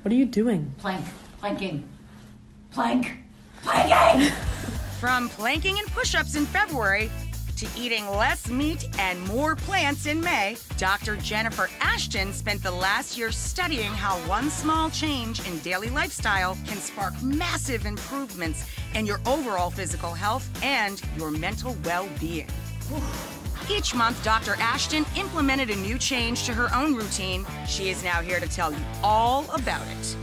What are you doing? Planking. From planking and push-ups in February to eating less meat and more plants in May, Dr. Jennifer Ashton spent the last year studying how one small change in daily lifestyle can spark massive improvements in your overall physical health and your mental well-being. Each month, Dr. Ashton implemented a new change to her own routine. She is now here to tell you all about it. So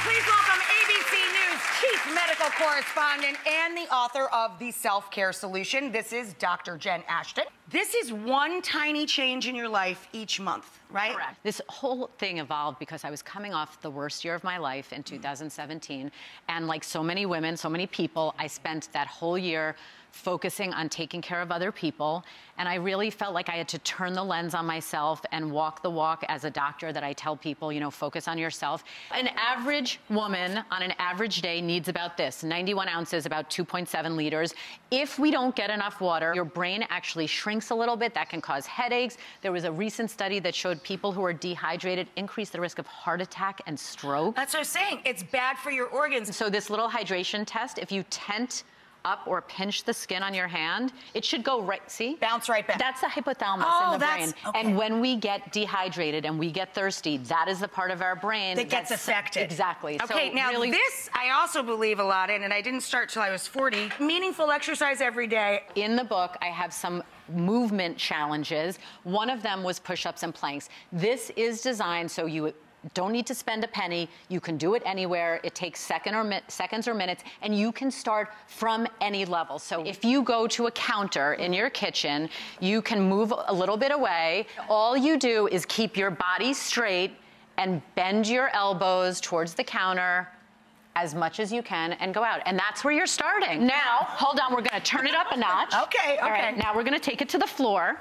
please welcome ABC News Chief Medical Correspondent and the author of The Self-Care Solution. This is Dr. Jen Ashton. This is one tiny change in your life each month, right? Correct. This whole thing evolved because I was coming off the worst year of my life in 2017. And like so many women, so many people, I spent that whole year focusing on taking care of other people. And I really felt like I had to turn the lens on myself and walk the walk as a doctor that I tell people, you know, focus on yourself. An average woman on an average day needs about this, 91 ounces, about 2.7 liters. If we don't get enough water, your brain actually shrinks a little bit. That can cause headaches. There was a recent study that showed people who are dehydrated increase the risk of heart attack and stroke. That's what I'm saying. It's bad for your organs. So this little hydration test, if you tent up or pinch the skin on your hand, it should go right, see? Bounce right back. That's the hypothalamus in the brain. Okay. And when we get dehydrated and we get thirsty, that is the part of our brain that gets affected. Exactly. Okay, so now really, this I also believe a lot in, and I didn't start till I was 40. Meaningful exercise every day. In the book, I have some movement challenges. One of them was push-ups and planks. This is designed so you don't need to spend a penny. You can do it anywhere. It takes seconds or minutes, and you can start from any level. So if you go to a counter in your kitchen, you can move a little bit away. All you do is keep your body straight and bend your elbows towards the counter as much as you can and go out. And that's where you're starting. Now, hold on, we're gonna turn it up a notch. Okay. All right, now we're gonna take it to the floor.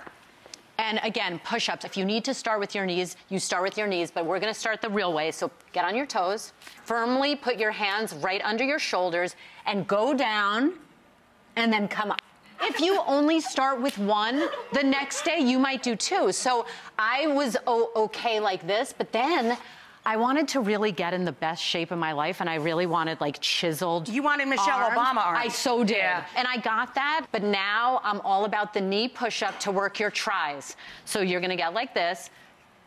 And again, push-ups. If you need to start with your knees, you start with your knees, but we're gonna start the real way. So get on your toes, firmly put your hands right under your shoulders and go down and then come up. If you only start with one, the next day you might do two. So I was okay like this, but then I wanted to really get in the best shape of my life, and I really wanted like chiseled You wanted Michelle arms. Obama arms. I so did. Yeah. And I got that, but now I'm all about the knee push-up to work your tries. So you're gonna get like this,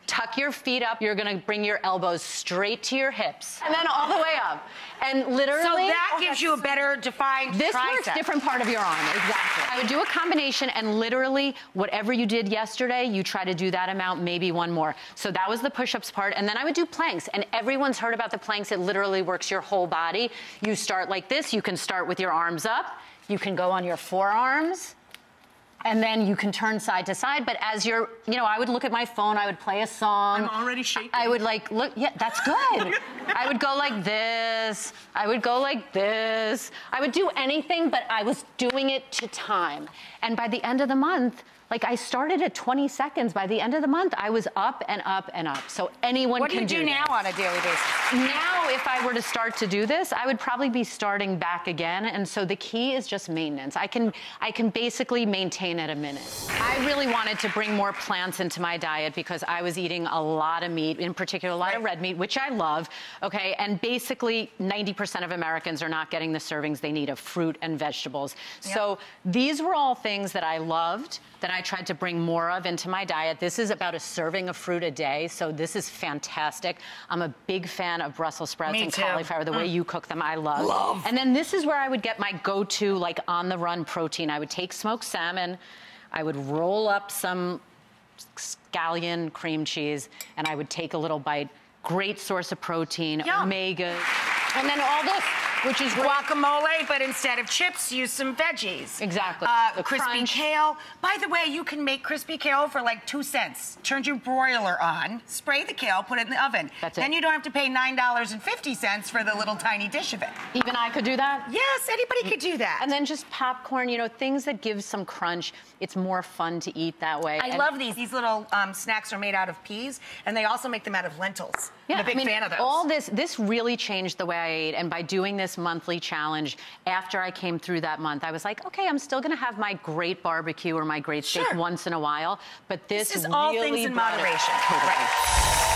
tuck your feet up, you're gonna bring your elbows straight to your hips, and then all the way up. And literally— So that gives you a better defined This tricep. works different part of your arm, exactly. I would do a combination, and literally whatever you did yesterday, you try to do that amount, maybe one more. So that was the push-ups part, and then I would do planks, and everyone's heard about the planks. It literally works your whole body. You start like this. You can start with your arms up. You can go on your forearms. And then you can turn side to side, but as you're, you know, I would look at my phone, I would play a song. I'm already shaking. I would like, look, yeah, that's good. I would go like this. I would go like this. I would do anything, but I was doing it to time. And by the end of the month, like I started at 20 seconds. By the end of the month, I was up and up and up. So anyone can do What do you do now on a daily basis? Now, if I were to start to do this, I would probably be starting back again. And so the key is just maintenance. I can basically maintain at a minute. I really wanted to bring more plants into my diet because I was eating a lot of meat, in particular a lot of red meat, which I love, okay? And basically 90% of Americans are not getting the servings they need of fruit and vegetables. Yep. So these were all things that I loved, that I tried to bring more of into my diet. This is about a serving of fruit a day, so this is fantastic. I'm a big fan of Brussels sprouts and cauliflower. The way you cook them, I love. And then this is where I would get my go-to, like, on-the-run protein. I would take smoked salmon, I would roll up some scallion cream cheese, and I would take a little bite. Great source of protein, omegas. And then all this, which is guacamole, but instead of chips, use some veggies. Exactly. Crispy kale. By the way, you can make crispy kale for like 2 cents. Turn your broiler on, spray the kale, put it in the oven. That's it. Then you don't have to pay $9.50 for the little tiny dish of it. Even I could do that? Yes, anybody could do that. And then just popcorn, you know, things that give some crunch. It's more fun to eat that way. I love these. These little snacks are made out of peas, and they also make them out of lentils. Yeah, I'm a big fan of those. All this really changed the way I ate, and by doing this monthly challenge, after I came through that month, I was like, okay, I'm still gonna have my great barbecue or my great steak once in a while, but this is really all things in moderation. Totally. Right.